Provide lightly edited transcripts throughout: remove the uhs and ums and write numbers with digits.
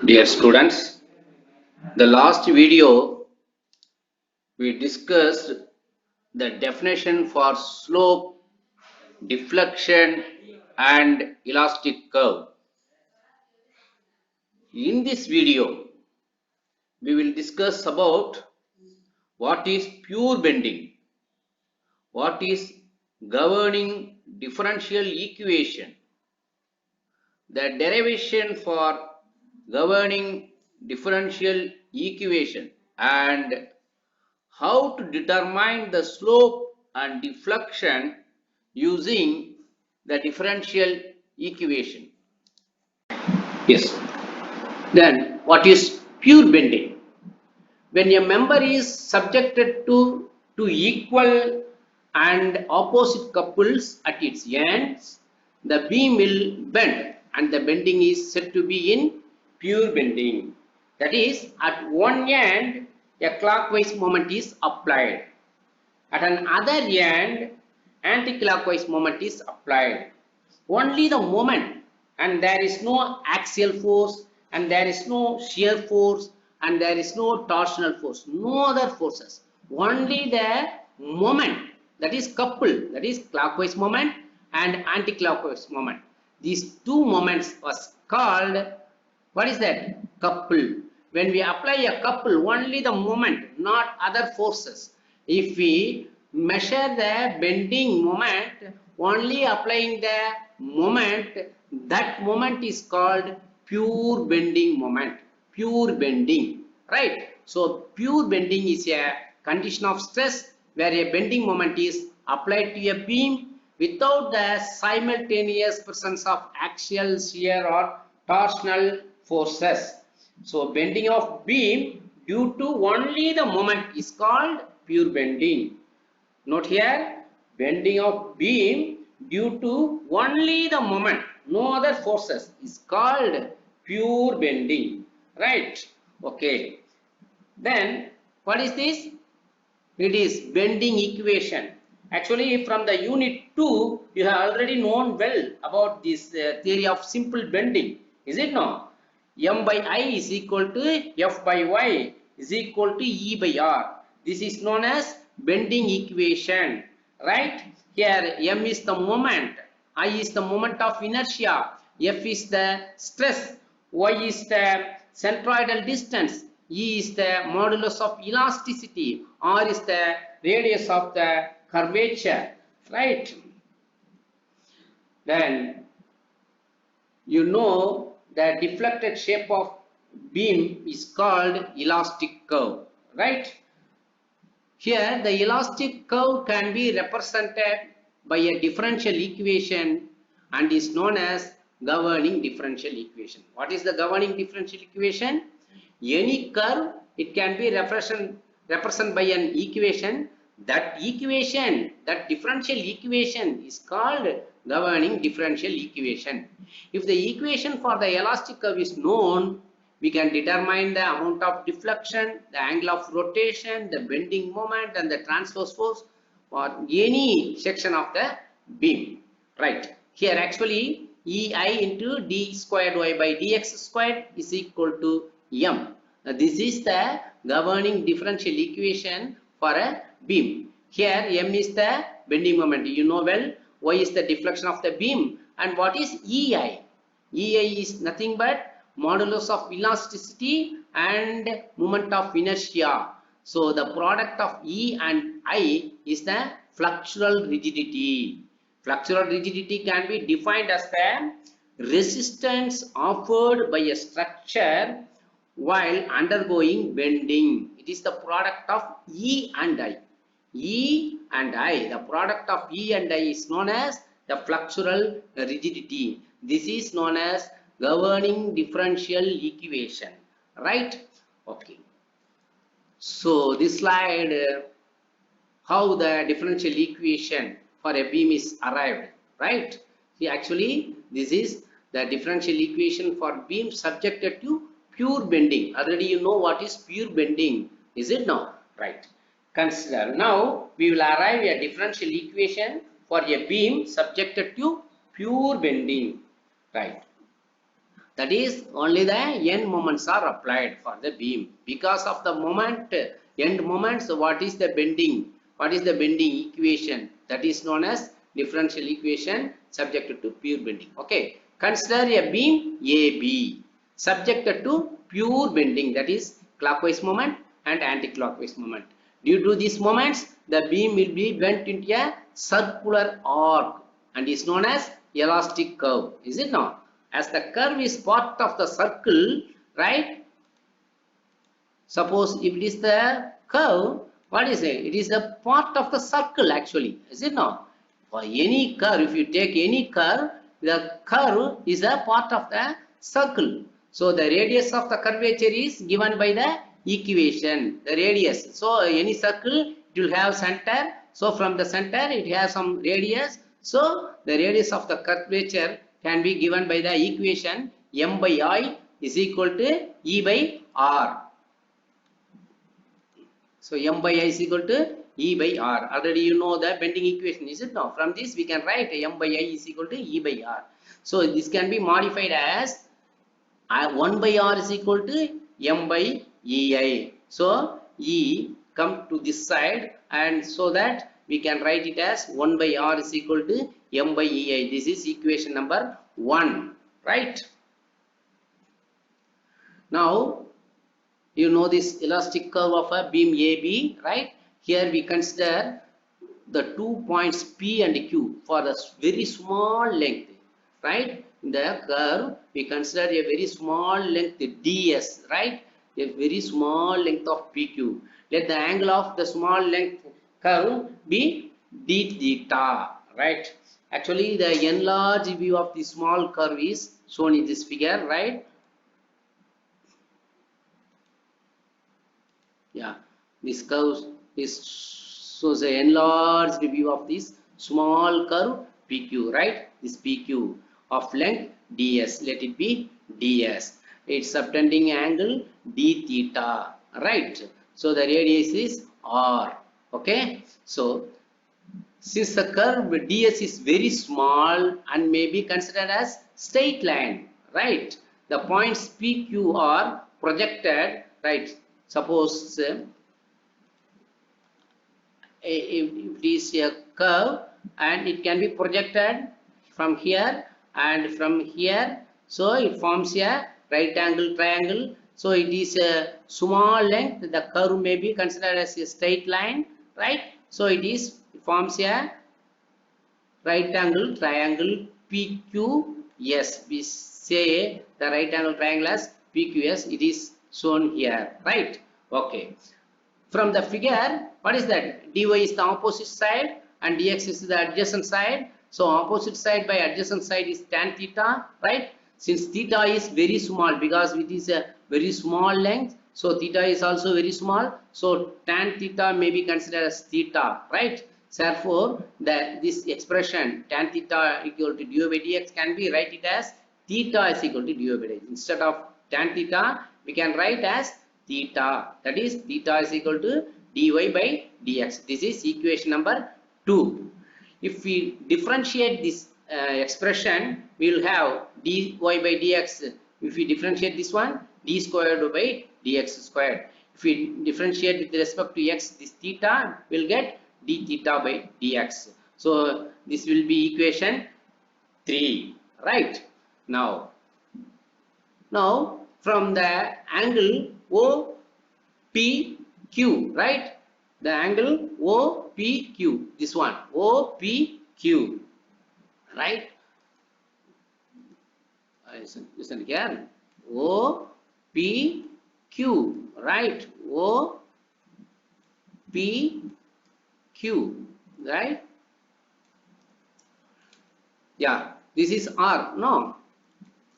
Dear students, the last video we discussed the definition for slope, deflection and elastic curve. In this video, we will discuss about what is pure bending, what is governing differential equation, the derivation for governing differential equation, and how to determine the slope and deflection using the differential equation. Yes. Then what is pure bending? When a member is subjected to two equal and opposite couples at its ends, the beam will bend and the bending is said to be in pure bending. That is, at one end a clockwise moment is applied. At another end, anti-clockwise moment is applied. Only the moment, and there is no axial force, and there is no shear force, and there is no torsional force, no other forces. Only the moment, that is couple, that is clockwise moment and anti-clockwise moment. These two moments was called, what is that? Couple. When we apply a couple, only the moment, not other forces. If we measure the bending moment, only applying the moment, that moment is called pure bending moment. Pure bending, right? So pure bending is a condition of stress where a bending moment is applied to a beam without the simultaneous presence of axial, shear or torsional forces. So bending of beam due to only the moment is called pure bending. Note here, bending of beam due to only the moment, no other forces, is called pure bending. Right? Okay. Then what is this? It is bending equation. Actually, from the unit 2, you have already known well about this theory of simple bending. Is it not? M by I is equal to F by Y is equal to E by R. This is known as bending equation. Right? Here, M is the moment, I is the moment of inertia, F is the stress, Y is the centroidal distance, E is the modulus of elasticity, R is the radius of the curvature, right? Then you know the deflected shape of beam is called elastic curve, right? Here the elastic curve can be represented by a differential equation and is known as governing differential equation. What is the governing differential equation? Any curve, it can be represented by an equation. That equation, that differential equation is called governing differential equation. If the equation for the elastic curve is known, we can determine the amount of deflection, the angle of rotation, the bending moment and the transverse force for any section of the beam. Right. Here actually EI into d squared y by dx squared is equal to m. Now, this is the governing differential equation for a beam. Here m is the bending moment, you know well. Y is the deflection of the beam. And what is EI? EI is nothing but modulus of elasticity and moment of inertia. So the product of E and I is the flexural rigidity. Flexural rigidity can be defined as the resistance offered by a structure while undergoing bending. It is the product of E and I. E and I, the product of E and I is known as the flexural rigidity. This is known as governing differential equation, right? Okay. So this slide, how the differential equation for a beam is arrived, right? See, actually, this is the differential equation for beam subjected to pure bending. Already you know what is pure bending, is it not? Right. Consider now we will arrive a differential equation for a beam subjected to pure bending, right? That is, only the end moments are applied for the beam. Because of the moment, end moments, what is the bending? What is the bending equation? That is known as differential equation subjected to pure bending. Okay. Consider a beam AB subjected to pure bending, that is clockwise moment and anti-clockwise moment. Due to these moments, the beam will be bent into a circular arc and is known as elastic curve. Is it not? As the curve is part of the circle, right? Suppose if it is the curve, what is it? It is a part of the circle actually. Is it not? For any curve, if you take any curve, the curve is a part of the circle. So the radius of the curvature is given by the equation, the radius. So any circle, it will have center. So from the center, it has some radius. So the radius of the curvature can be given by the equation m by I is equal to E by R. So m by I is equal to E by R. Already you know the bending equation, is it not? From this we can write m by I is equal to E by R. So this can be modified as 1 by R is equal to m by EI. So E come to this side, and so that we can write it as 1 by R is equal to m by EI. This is equation number 1, right? Now you know this elastic curve of a beam AB, right? Here we consider the 2 points P and Q for a very small length, right? In the curve we consider a very small length ds, right? A very small length of PQ. Let the angle of the small length curve be d theta, right? Actually the enlarged view of the small curve is shown in this figure, right? Yeah, this curve shows the enlarged view of this small curve PQ, right? This PQ of length ds, let it be ds. Its subtending angle d theta, right? So the radius is r. Okay, so since the curve ds is very small and may be considered as straight line, right? The points PQ are projected, right? Suppose if it is a curve and it can be projected from here and from here, so it forms a right angle triangle. So it is a small length, the curve may be considered as a straight line, right? So it forms a right angle triangle PQS. We say the right angle triangle as PQS. It is shown here, right? Okay. From the figure, what is that? Dy is the opposite side and dx is the adjacent side. So opposite side by adjacent side is tan theta, right? Since theta is very small, because it is a very small length, so theta is also very small. So tan theta may be considered as theta, right? Therefore, this expression tan theta equal to dy by dx can be write it as theta is equal to dy by dx. Instead of tan theta, we can write as theta, that is theta is equal to dy by dx. This is equation number 2. If we differentiate this expression, we will have dy by dx. If we differentiate this one, d squared by dx squared. If we differentiate with respect to x, this theta will get d theta by dx. So this will be equation 3, right? Now from the angle OPQ, right? The angle OPQ, this one, OPQ, right? Listen here, OPQ, right? OPQ, right? Yeah, this is R, no?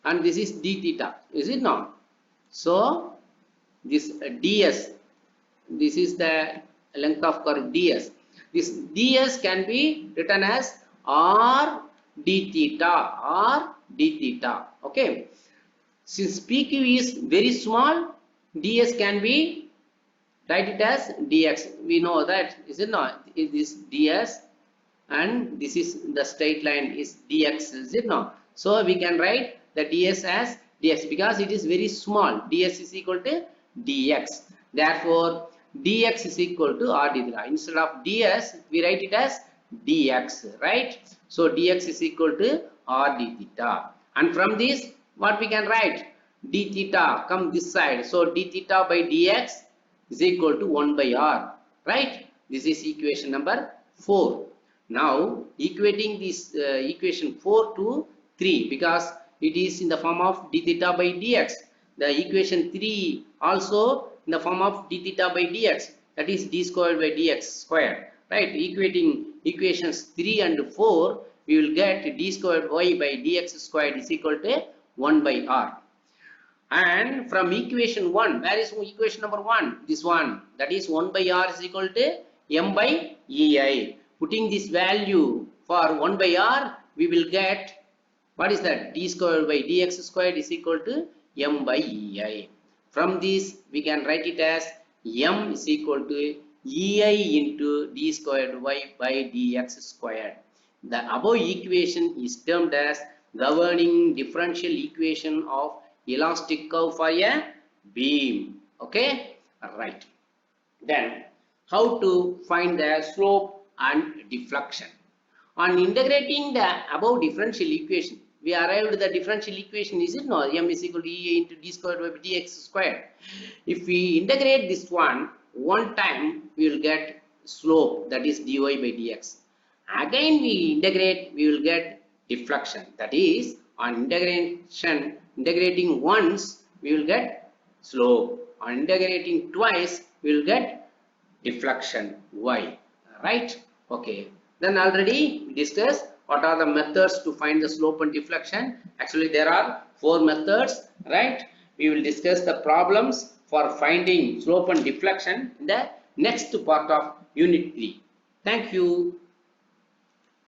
And this is d theta, is it not? So this ds, this is the length of curve ds. This ds can be written as r d theta, okay? Since PQ is very small, ds can be write it as dx. We know that, is it not? Is this ds and this is the straight line is dx, is it not? So we can write the ds as dx, because it is very small. ds is equal to dx. Therefore, dx is equal to r d theta. Instead of ds, we write it as dx, right? So dx is equal to r d theta. And from this, what we can write? D theta come this side. So d theta by dx is equal to 1 by r, right? This is equation number 4. Now equating this equation 4 to 3, because it is in the form of d theta by dx. The equation 3 also in the form of d theta by dx, that is d squared by dx squared, right? Equating equations 3 and 4, we will get d squared y by dx squared is equal to 1 by r. And from equation 1, where is equation number 1? This one, that is 1 by r is equal to m by ei. Putting this value for 1 by r, we will get, what is that? D squared by dx squared is equal to m by ei. From this, we can write it as m is equal to ei into d squared y by dx squared. The above equation is termed as governing differential equation of elastic curve for a beam. Okay, right. Then how to find the slope and deflection? On integrating the above differential equation, we arrived at the differential equation, is it not? M is equal to E into d squared by dx squared. If we integrate this one time, we will get slope, that is dy by dx. Again we integrate, we will get deflection, that is on integrating once, we will get slope. On integrating twice, we will get deflection y, right? Okay, then already we discussed what are the methods to find the slope and deflection. Actually there are 4 methods, right? We will discuss the problems for finding slope and deflection in the next part of unit 3. Thank you.